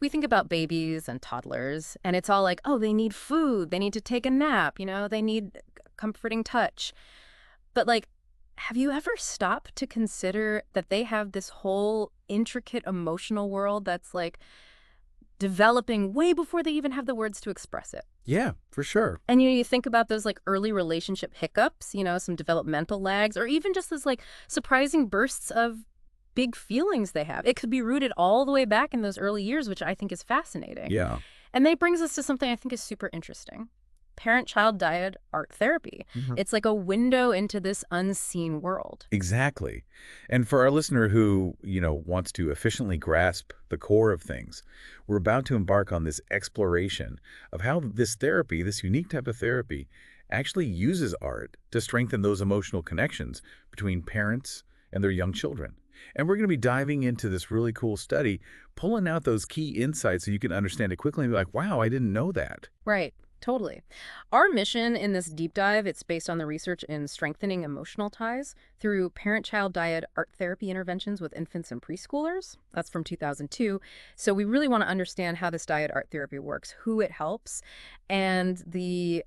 We think about babies and toddlers, and it's all like, oh, they need food, they need to take a nap, they need comforting touch. But like, have you ever stopped to consider that they have this whole intricate emotional world that's like developing way before they even have the words to express it? Yeah, for sure. And you think about those like early relationship hiccups, some developmental lags, or even just those like surprising bursts of big feelings they have. It could be rooted all the way back in those early years, which I think is fascinating. Yeah. And that brings us to something I think is super interesting. Parent-child-dyad art therapy. Mhm. It's like a window into this unseen world. Exactly. And for our listener who, wants to efficiently grasp the core of things, we're about to embark on this exploration of how this therapy, this unique type of therapy, actually uses art to strengthen those emotional connections between parents and their young children. And we're going to be diving into this really cool study, pulling out those key insights so you can understand it quickly and be like, wow, I didn't know that. Right. Totally. Our mission in this deep dive, it's based on the research in strengthening emotional ties through parent-child-dyad art therapy interventions with infants and preschoolers. That's from 2002. So we really want to understand how this dyad art therapy works, who it helps, and the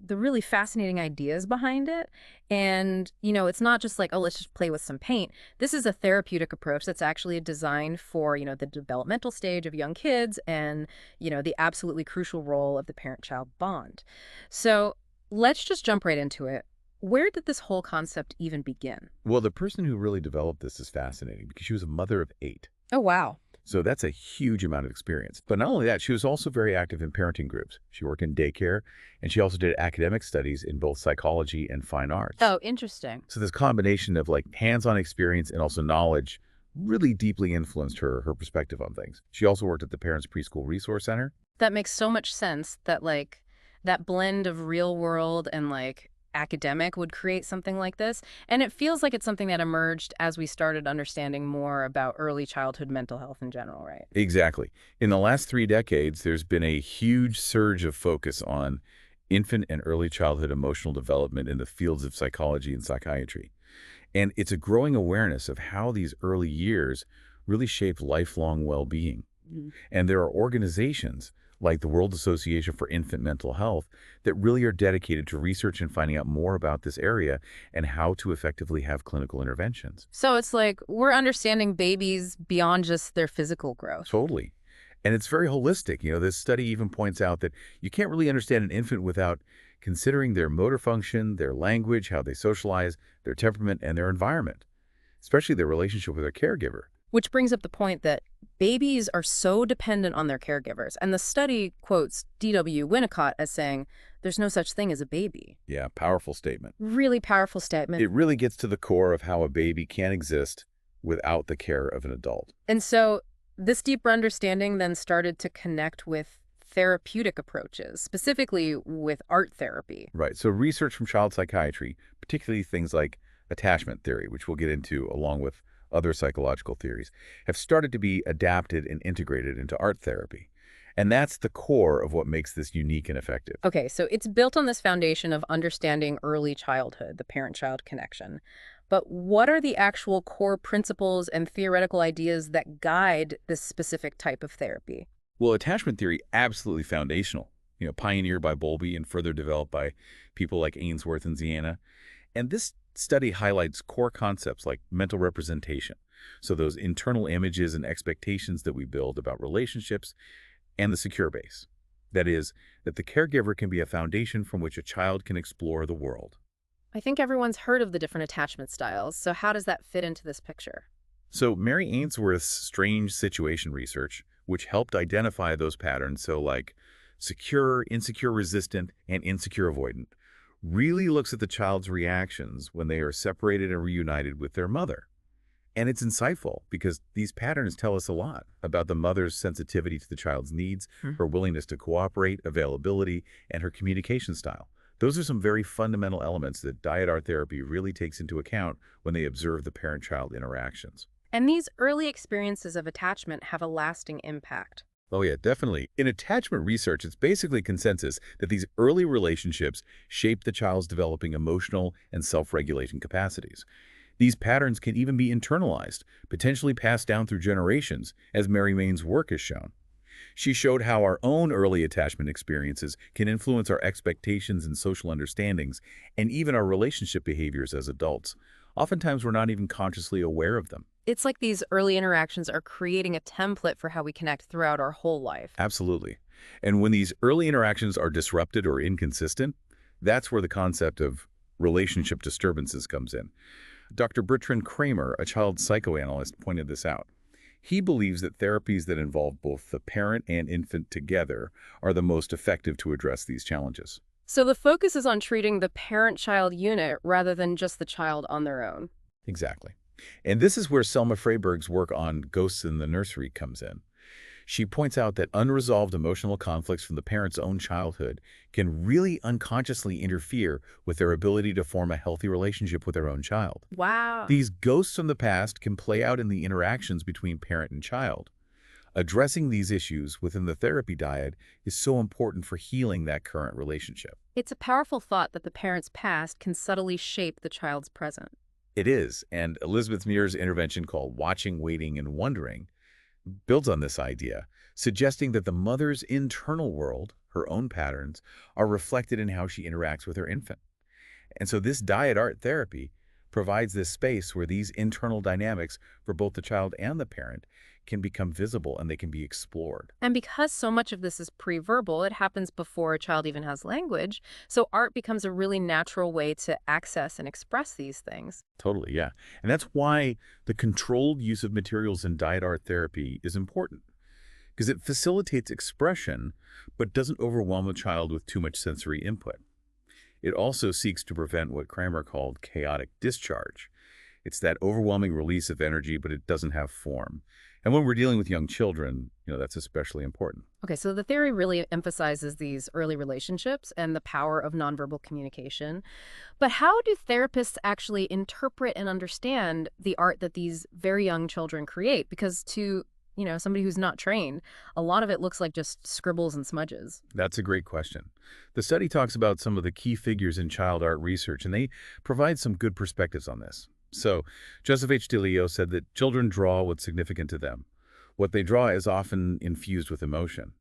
really fascinating ideas behind it. And, it's not just like, oh, let's just play with some paint. This is a therapeutic approach that's actually designed for, the developmental stage of young kids and the absolutely crucial role of the parent-child bond. So let's just jump right into it. Where did this whole concept even begin? Well, the person who really developed this is fascinating because she was a mother of 8. Oh, wow. So that's a huge amount of experience. But not only that, she was also very active in parenting groups. She worked in daycare, and she also did academic studies in both psychology and fine arts. Oh, interesting. So this combination of like hands-on experience and also knowledge really deeply influenced her perspective on things. She also worked at the Parents Preschool Resource Center. That makes so much sense that like that blend of real world and like academic would create something like this. And it feels like it's something that emerged as we started understanding more about early childhood mental health in general, right? Exactly. In the last 3 decades, there's been a huge surge of focus on infant and early childhood emotional development in the fields of psychology and psychiatry. And it's a growing awareness of how these early years really shape lifelong well-being. Mhm. And there are organizations like the World Association for Infant Mental Health that really are dedicated to research and finding out more about this area and how to effectively have clinical interventions. So it's like we're understanding babies beyond just their physical growth. Totally. And it's very holistic. This study even points out that you can't really understand an infant without considering their motor function, their language, how they socialize, their temperament, and their environment, especially their relationship with their caregiver. Which brings up the point that babies are so dependent on their caregivers. And the study quotes D.W. Winnicott as saying, there's no such thing as a baby. Yeah, powerful statement. Really powerful statement. It really gets to the core of how a baby can exist without the care of an adult. And so this deeper understanding then started to connect with therapeutic approaches, specifically with art therapy. Right. So research from child psychiatry, particularly things like attachment theory, which we'll get into along with other psychological theories, have started to be adapted and integrated into art therapy. And that's the core of what makes this unique and effective. Okay, so it's built on this foundation of understanding early childhood, the parent-child connection. But what are the actual core principles and theoretical ideas that guide this specific type of therapy? Well, attachment theory, absolutely foundational, pioneered by Bowlby and further developed by people like Ainsworth and Ziana. And this study highlights core concepts like mental representation. So those internal images and expectations that we build about relationships and the secure base. That is, that the caregiver can be a foundation from which a child can explore the world. I think everyone's heard of the different attachment styles, so how does that fit into this picture? So Mary Ainsworth's strange situation research, which helped identify those patterns, so like secure, insecure resistant, and insecure avoidant, really looks at the child's reactions when they are separated and reunited with their mother. And it's insightful because these patterns tell us a lot about the mother's sensitivity to the child's needs, her willingness to cooperate, availability, and her communication style. Those are some very fundamental elements that dyad art therapy really takes into account when they observe the parent-child interactions. And these early experiences of attachment have a lasting impact. Oh yeah, definitely. In attachment research, it's basically consensus that these early relationships shape the child's developing emotional and self-regulation capacities. These patterns can even be internalized, potentially passed down through generations, as Mary Main's work has shown. She showed how our own early attachment experiences can influence our expectations and social understandings, and even our relationship behaviors as adults. Oftentimes, we're not even consciously aware of them. It's like these early interactions are creating a template for how we connect throughout our whole life. Absolutely. And when these early interactions are disrupted or inconsistent, that's where the concept of relationship disturbances comes in. Dr. Bertrand Kramer, a child psychoanalyst, pointed this out. He believes that therapies that involve both the parent and infant together are the most effective to address these challenges. So the focus is on treating the parent-child unit rather than just the child on their own. Exactly. And this is where Selma Freyberg's work on ghosts in the nursery comes in. She points out that unresolved emotional conflicts from the parent's own childhood can really unconsciously interfere with their ability to form a healthy relationship with their own child. Wow. These ghosts from the past can play out in the interactions between parent and child. Addressing these issues within the therapy dyad is so important for healing that current relationship. It's a powerful thought that the parent's past can subtly shape the child's present. It is, and Elizabeth Muir's intervention called Watching, Waiting, and Wondering builds on this idea, suggesting that the mother's internal world, her own patterns, are reflected in how she interacts with her infant. And so this dyad art therapy provides this space where these internal dynamics for both the child and the parent can become visible and they can be explored. And because so much of this is pre-verbal, it happens before a child even has language, so art becomes a really natural way to access and express these things. Totally, yeah. And that's why the controlled use of materials in dyad art therapy is important, because it facilitates expression but doesn't overwhelm the child with too much sensory input. It also seeks to prevent what Kramer called chaotic discharge. It's that overwhelming release of energy, but it doesn't have form. And when we're dealing with young children, that's especially important. Okay, so the theory really emphasizes these early relationships and the power of nonverbal communication. But how do therapists actually interpret and understand the art that these very young children create? Because to, somebody who's not trained, a lot of it looks like just scribbles and smudges. That's a great question. The study talks about some of the key figures in child art research, and they provide some good perspectives on this. So, Joseph H. DeLeo said that children draw what's significant to them. What they draw is often infused with emotion.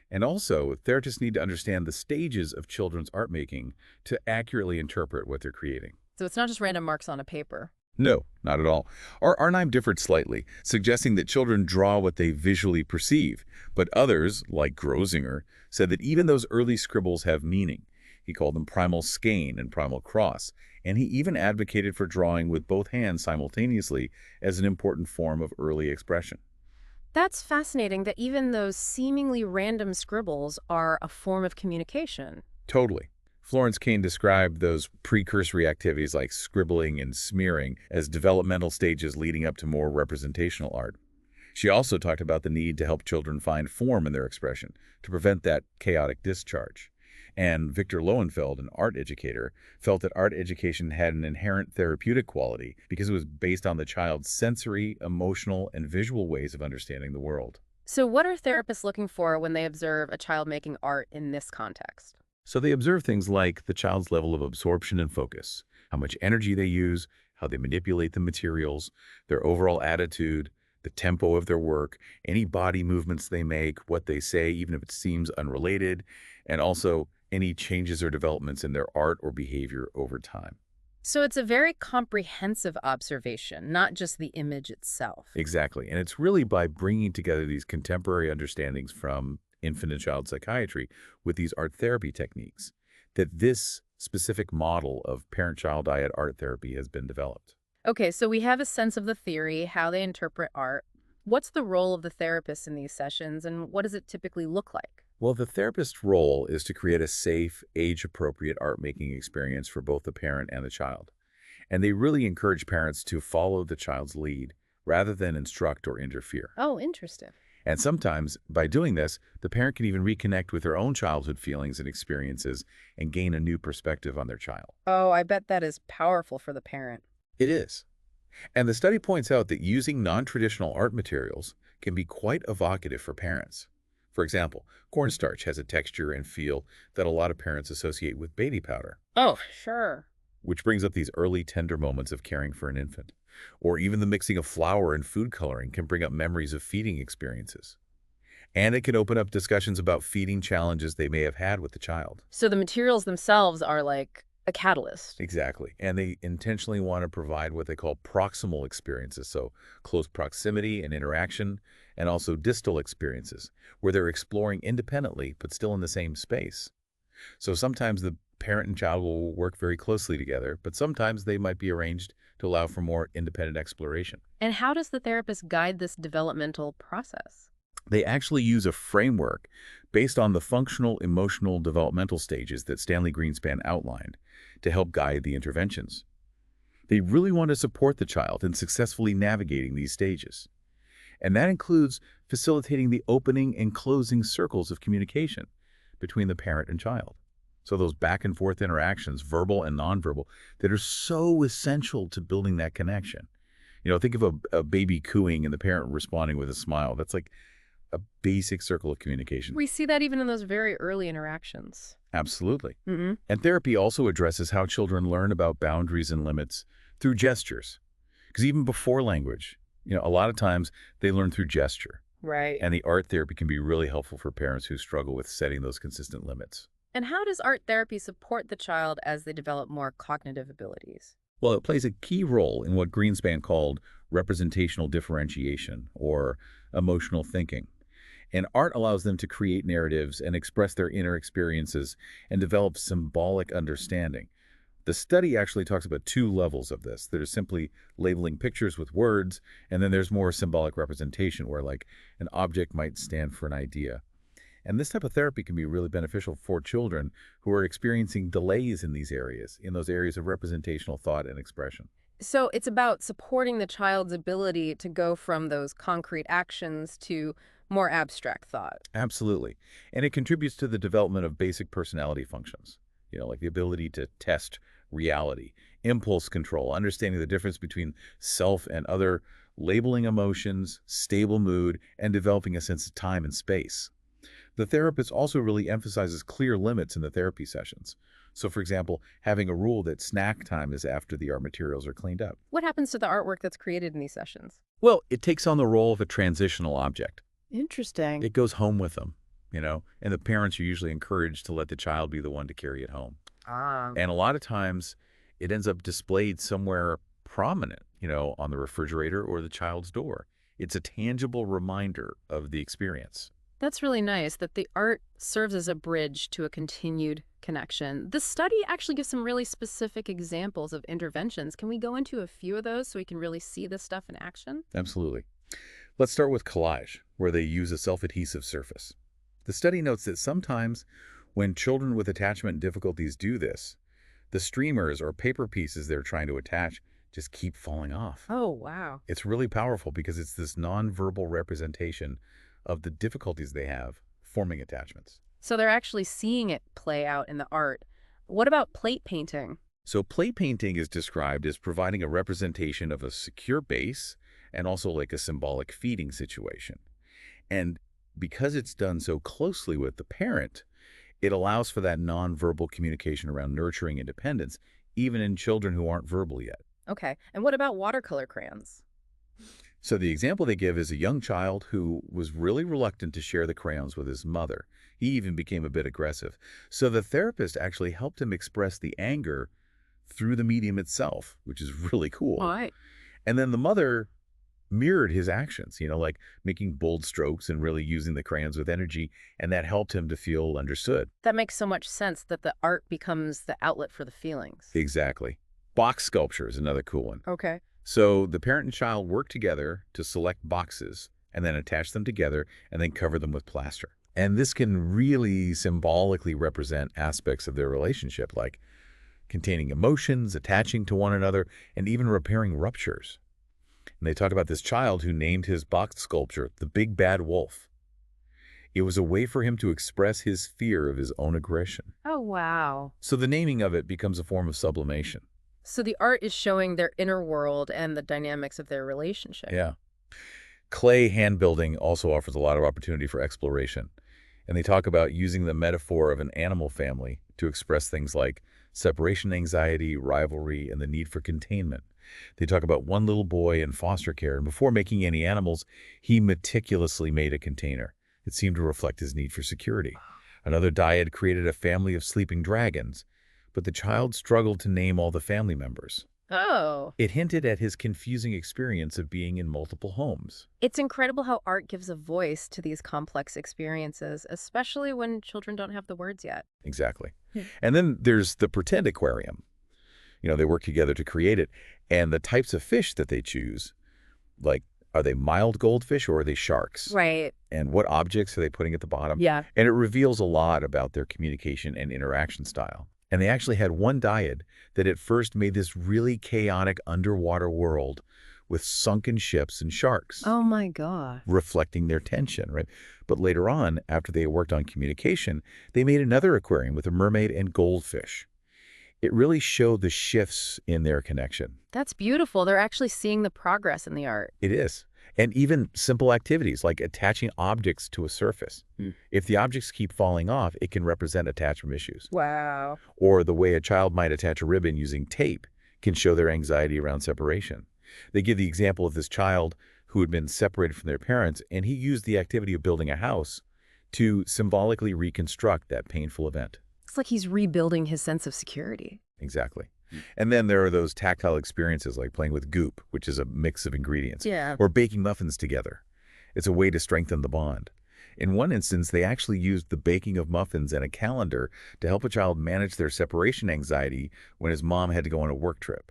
And also, therapists need to understand the stages of children's art making to accurately interpret what they're creating. So it's not just random marks on a paper. No, not at all. Arnheim differed slightly, suggesting that children draw what they visually perceive, but others, like Grosinger, said that even those early scribbles have meaning. He called them primal skein and primal cross, and he even advocated for drawing with both hands simultaneously as an important form of early expression. That's fascinating that even those seemingly random scribbles are a form of communication. Totally. Florence Kane described those precursory activities like scribbling and smearing as developmental stages leading up to more representational art. She also talked about the need to help children find form in their expression to prevent that chaotic discharge. And Victor Lowenfeld, an art educator, felt that art education had an inherent therapeutic quality because it was based on the child's sensory, emotional, and visual ways of understanding the world. So what are therapists looking for when they observe a child making art in this context? So they observe things like the child's level of absorption and focus, how much energy they use, how they manipulate the materials, their overall attitude, the tempo of their work, any body movements they make, what they say, even if it seems unrelated, and also any changes or developments in their art or behavior over time. So it's a very comprehensive observation, not just the image itself. Exactly. And it's really by bringing together these contemporary understandings from infant and child psychiatry with these art therapy techniques that this specific model of parent-child dyad art therapy has been developed. Okay, so we have a sense of the theory, how they interpret art. What's the role of the therapist in these sessions, and what does it typically look like? Well, the therapist's role is to create a safe, age-appropriate art-making experience for both the parent and the child. And they really encourage parents to follow the child's lead rather than instruct or interfere. Oh, interesting. And sometimes, by doing this, the parent can even reconnect with their own childhood feelings and experiences and gain a new perspective on their child. Oh, I bet that is powerful for the parent. It is. And the study points out that using non-traditional art materials can be quite evocative for parents. For example, cornstarch has a texture and feel that a lot of parents associate with baby powder. Oh, sure. Which brings up these early tender moments of caring for an infant. Or even the mixing of flour and food coloring can bring up memories of feeding experiences. And it can open up discussions about feeding challenges they may have had with the child. So the materials themselves are like a catalyst. Exactly. And they intentionally want to provide what they call proximal experiences, so close proximity and interaction, and also distal experiences, where they're exploring independently but still in the same space. So sometimes the parent and child will work very closely together, but sometimes they might be arranged to allow for more independent exploration. And how does the therapist guide this developmental process? They actually use a framework based on the functional, emotional, developmental stages that Stanley Greenspan outlined to help guide the interventions. They really want to support the child in successfully navigating these stages. And that includes facilitating the opening and closing circles of communication between the parent and child. So those back and forth interactions, verbal and nonverbal, that are so essential to building that connection. Think of a baby cooing and the parent responding with a smile. That's like a basic circle of communication. We see that even in those very early interactions. Absolutely. Mm-hmm. And therapy also addresses how children learn about boundaries and limits through gestures. Because even before language, a lot of times they learn through gesture. Right. And the art therapy can be really helpful for parents who struggle with setting those consistent limits. And how does art therapy support the child as they develop more cognitive abilities? Well, it plays a key role in what Greenspan called representational differentiation or emotional thinking. And art allows them to create narratives and express their inner experiences and develop symbolic understanding. The study actually talks about two levels of this. There's simply labeling pictures with words, and then there's more symbolic representation where like an object might stand for an idea. And this type of therapy can be really beneficial for children who are experiencing delays in these areas, in those areas of representational thought and expression. So it's about supporting the child's ability to go from those concrete actions to more abstract thought. Absolutely. And it contributes to the development of basic personality functions, like the ability to test reality, impulse control, understanding the difference between self and other, labeling emotions, stable mood, and developing a sense of time and space. The therapist also really emphasizes clear limits in the therapy sessions. So, for example, having a rule that snack time is after the art materials are cleaned up. What happens to the artwork that's created in these sessions? Well, it takes on the role of a transitional object. Interesting. It goes home with them, and the parents are usually encouraged to let the child be the one to carry it home. Ah. And a lot of times it ends up displayed somewhere prominent, on the refrigerator or the child's door. It's a tangible reminder of the experience. That's really nice that the art serves as a bridge to a continued connection. The study actually gives some really specific examples of interventions. Can we go into a few of those so we can really see this stuff in action? Absolutely. Let's start with collage, where they use a self-adhesive surface. The study notes that sometimes when children with attachment difficulties do this, the streamers or paper pieces they're trying to attach just keep falling off. Oh, wow. It's really powerful because it's this nonverbal representation of the difficulties they have forming attachments. So they're actually seeing it play out in the art. What about plate painting? So plate painting is described as providing a representation of a secure base and also like a symbolic feeding situation. And because it's done so closely with the parent, it allows for that nonverbal communication around nurturing independence, even in children who aren't verbal yet. Okay. And what about watercolor crayons? So the example they give is a young child who was really reluctant to share the crayons with his mother. He even became a bit aggressive. So the therapist actually helped him express the anger through the medium itself, which is really cool. All right. And then the mother mirrored his actions, like making bold strokes and really using the crayons with energy, and that helped him to feel understood. That makes so much sense that the art becomes the outlet for the feelings. Exactly. Box sculpture is another cool one. Okay. So the parent and child work together to select boxes and then attach them together and then cover them with plaster. And this can really symbolically represent aspects of their relationship, like containing emotions, attaching to one another, and even repairing ruptures. And they talk about this child who named his box sculpture the Big Bad Wolf. It was a way for him to express his fear of his own aggression. Oh, wow. So the naming of it becomes a form of sublimation. So the art is showing their inner world and the dynamics of their relationship. Yeah. Clay hand building also offers a lot of opportunity for exploration. And they talk about using the metaphor of an animal family to express things like separation anxiety, rivalry, and the need for containment. They talk about one little boy in foster care, and before making any animals, he meticulously made a container. It seemed to reflect his need for security. Another dyad created a family of sleeping dragons, but the child struggled to name all the family members. Oh. It hinted at his confusing experience of being in multiple homes. It's incredible how art gives a voice to these complex experiences, especially when children don't have the words yet. Exactly. Hmm. And then there's the pretend aquarium. They work together to create it. And the types of fish that they choose, like, are they mild goldfish or are they sharks? Right. And what objects are they putting at the bottom? Yeah. And it reveals a lot about their communication and interaction style. And they actually had one dyad that at first made this really chaotic underwater world with sunken ships and sharks, Oh my God. reflecting their tension, right? But later on, after they worked on communication, they made another aquarium with a mermaid and goldfish. It really showed the shifts in their connection. That's beautiful. They're actually seeing the progress in the art. It is. And even simple activities like attaching objects to a surface. Hmm. If the objects keep falling off, it can represent attachment issues. Wow. Or the way a child might attach a ribbon using tape can show their anxiety around separation. They give the example of this child who had been separated from their parents, and he used the activity of building a house to symbolically reconstruct that painful event. It's like he's rebuilding his sense of security. Exactly. And then there are those tactile experiences like playing with goop, which is a mix of ingredients, Yeah. or baking muffins together. It's a way to strengthen the bond. In one instance, they actually used the baking of muffins and a calendar to help a child manage their separation anxiety when his mom had to go on a work trip.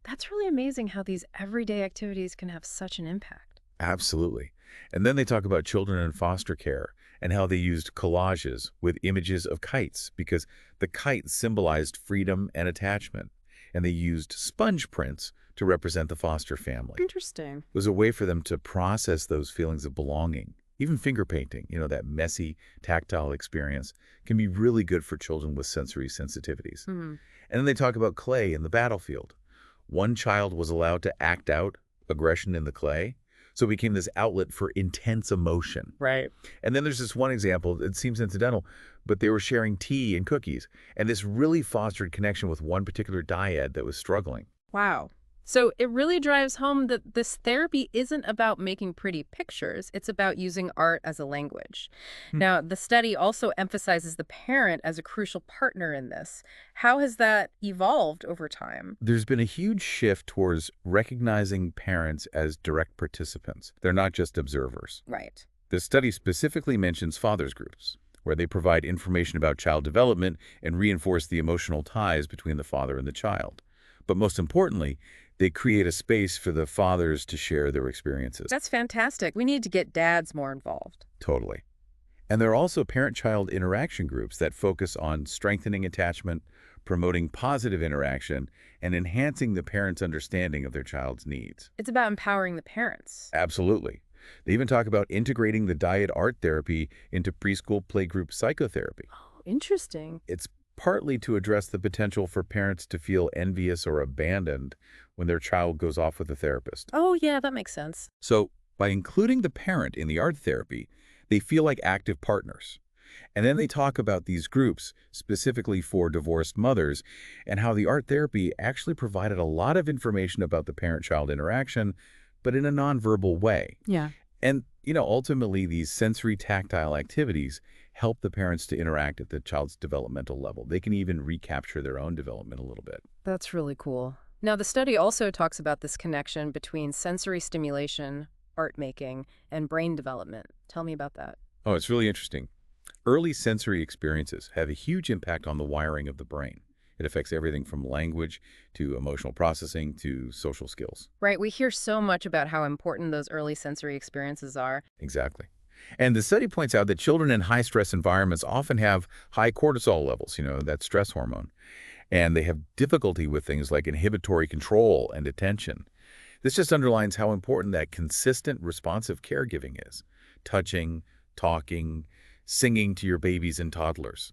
That's really amazing how these everyday activities can have such an impact. Absolutely. And then they talk about children in foster care and how they used collages with images of kites because the kite symbolized freedom and attachment. And they used sponge prints to represent the foster family. Interesting. It was a way for them to process those feelings of belonging. Even finger painting, that messy, tactile experience, can be really good for children with sensory sensitivities. Hmm. And then they talk about clay in the battlefield. One child was allowed to act out aggression in the clay, so it became this outlet for intense emotion. Right. And then there's this one example, it seems incidental, but they were sharing tea and cookies, and this really fostered connection with one particular dyad that was struggling. Wow. So it really drives home that this therapy isn't about making pretty pictures. It's about using art as a language. Now, the study also emphasizes the parent as a crucial partner in this. How has that evolved over time? There's been a huge shift towards recognizing parents as direct participants. They're not just observers. Right. The study specifically mentions fathers groups, where they provide information about child development and reinforce the emotional ties between the father and the child. But most importantly, they create a space for the fathers to share their experiences. That's fantastic. We need to get dads more involved. Totally. And there are also parent-child interaction groups that focus on strengthening attachment, promoting positive interaction, and enhancing the parent's understanding of their child's needs. It's about empowering the parents. Absolutely. They even talk about integrating the dyad art therapy into preschool playgroup psychotherapy. Oh, interesting. It's partly to address the potential for parents to feel envious or abandoned when their child goes off with a therapist. Oh, yeah, that makes sense. So by including the parent in the art therapy, they feel like active partners. And then they talk about these groups specifically for divorced mothers and how the art therapy actually provided a lot of information about the parent-child interaction, but in a nonverbal way. Yeah. And, ultimately these sensory tactile activities help the parents to interact at the child's developmental level. They can even recapture their own development a little bit. That's really cool. Now, the study also talks about this connection between sensory stimulation, art making, and brain development. Tell me about that. Oh, it's really interesting. Early sensory experiences have a huge impact on the wiring of the brain. It affects everything from language to emotional processing to social skills. Right, we hear so much about how important those early sensory experiences are. Exactly. And the study points out that children in high-stress environments often have high cortisol levels, that stress hormone. And they have difficulty with things like inhibitory control and attention. This just underlines how important that consistent, responsive caregiving is. Touching, talking, singing to your babies and toddlers.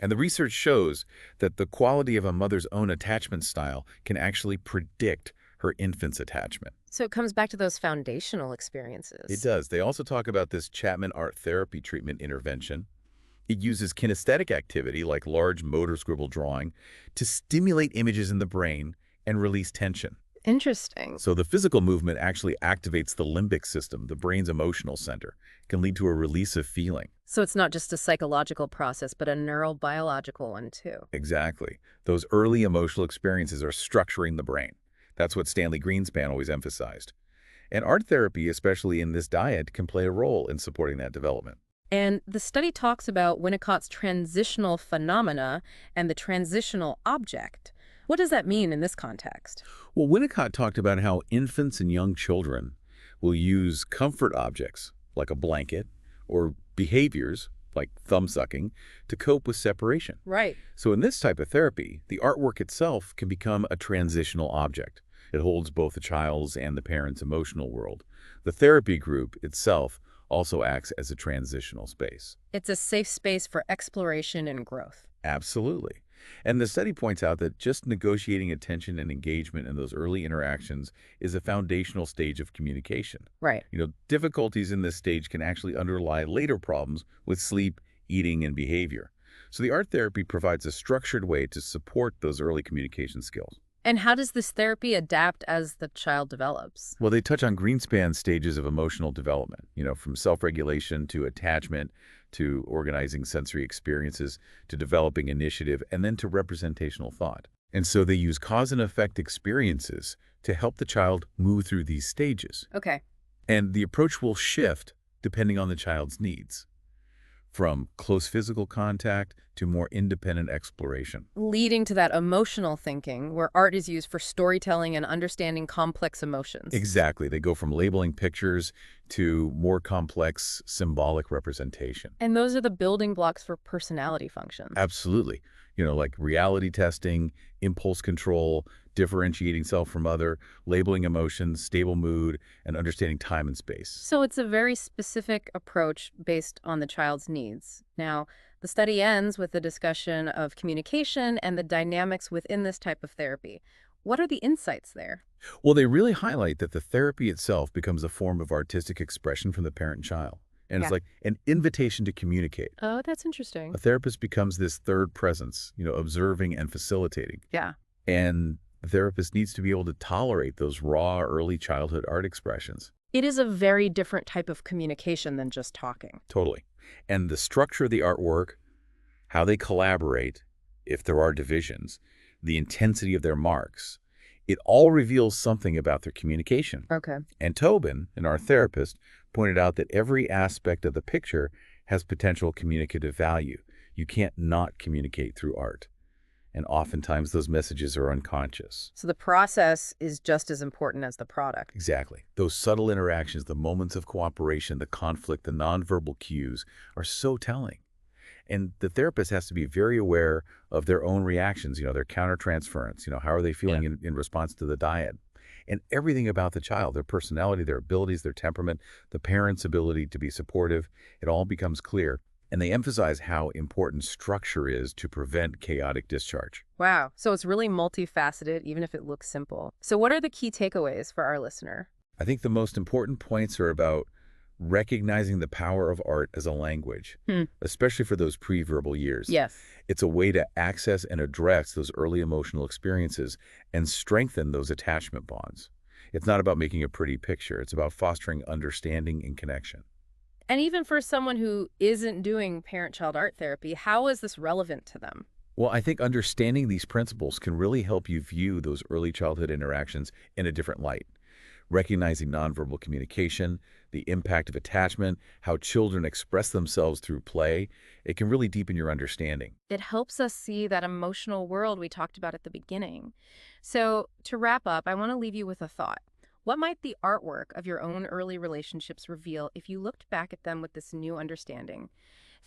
And the research shows that the quality of a mother's own attachment style can actually predict her infant's attachment. So it comes back to those foundational experiences. It does. They also talk about this Chapman art therapy treatment intervention. It uses kinesthetic activity, like large motor scribble drawing, to stimulate images in the brain and release tension. Interesting. So the physical movement actually activates the limbic system, the brain's emotional center, can lead to a release of feeling. So it's not just a psychological process, but a neurobiological one too. Exactly. Those early emotional experiences are structuring the brain. That's what Stanley Greenspan always emphasized. And art therapy, especially in this diet, can play a role in supporting that development. And the study talks about Winnicott's transitional phenomena and the transitional object. What does that mean in this context? Well, Winnicott talked about how infants and young children will use comfort objects, like a blanket, or behaviors, like thumb sucking, to cope with separation. Right. So in this type of therapy, the artwork itself can become a transitional object. It holds both the child's and the parent's emotional world. The therapy group itself also acts as a transitional space. It's a safe space for exploration and growth. Absolutely. And the study points out that just negotiating attention and engagement in those early interactions is a foundational stage of communication. Right. Difficulties in this stage can actually underlie later problems with sleep, eating, and behavior. So the art therapy provides a structured way to support those early communication skills. And how does this therapy adapt as the child develops? Well, they touch on Greenspan stages of emotional development, from self-regulation to attachment to organizing sensory experiences to developing initiative and then to representational thought. And so they use cause and effect experiences to help the child move through these stages. Okay. And the approach will shift depending on the child's needs, from close physical contact to more independent exploration. Leading to that emotional thinking where art is used for storytelling and understanding complex emotions. Exactly. They go from labeling pictures to more complex symbolic representation. And those are the building blocks for personality functions. Absolutely. Like reality testing, impulse control, differentiating self from other, labeling emotions, stable mood, and understanding time and space. So it's a very specific approach based on the child's needs. Now, the study ends with a discussion of communication and the dynamics within this type of therapy. What are the insights there? Well, they really highlight that the therapy itself becomes a form of artistic expression from the parent and child. And it's like an invitation to communicate. Oh, that's interesting. A therapist becomes this third presence, observing and facilitating. Yeah. And the therapist needs to be able to tolerate those raw early childhood art expressions. It is a very different type of communication than just talking. Totally. And the structure of the artwork, how they collaborate, if there are divisions, the intensity of their marks, it all reveals something about their communication. Okay. And Tobin, and our therapist, pointed out that every aspect of the picture has potential communicative value. You can't not communicate through art. And oftentimes those messages are unconscious. So the process is just as important as the product. Exactly. Those subtle interactions, the moments of cooperation, the conflict, the nonverbal cues are so telling. And the therapist has to be very aware of their own reactions, their countertransference, how are they feeling in response to the diet. And everything about the child, their personality, their abilities, their temperament, the parent's ability to be supportive, it all becomes clear. And they emphasize how important structure is to prevent chaotic discharge. Wow. So it's really multifaceted, even if it looks simple. So what are the key takeaways for our listener? I think the most important points are about recognizing the power of art as a language, especially for those pre-verbal years. Yes. It's a way to access and address those early emotional experiences and strengthen those attachment bonds. It's not about making a pretty picture. It's about fostering understanding and connection. And even for someone who isn't doing parent-child art therapy, how is this relevant to them? Well, I think understanding these principles can really help you view those early childhood interactions in a different light. Recognizing nonverbal communication, the impact of attachment, how children express themselves through play, it can really deepen your understanding. It helps us see that emotional world we talked about at the beginning. So to wrap up, I want to leave you with a thought. What might the artwork of your own early relationships reveal if you looked back at them with this new understanding?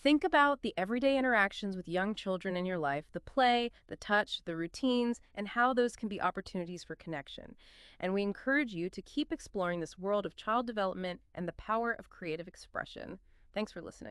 Think about the everyday interactions with young children in your life, the play, the touch, the routines, and how those can be opportunities for connection. And we encourage you to keep exploring this world of child development and the power of creative expression. Thanks for listening.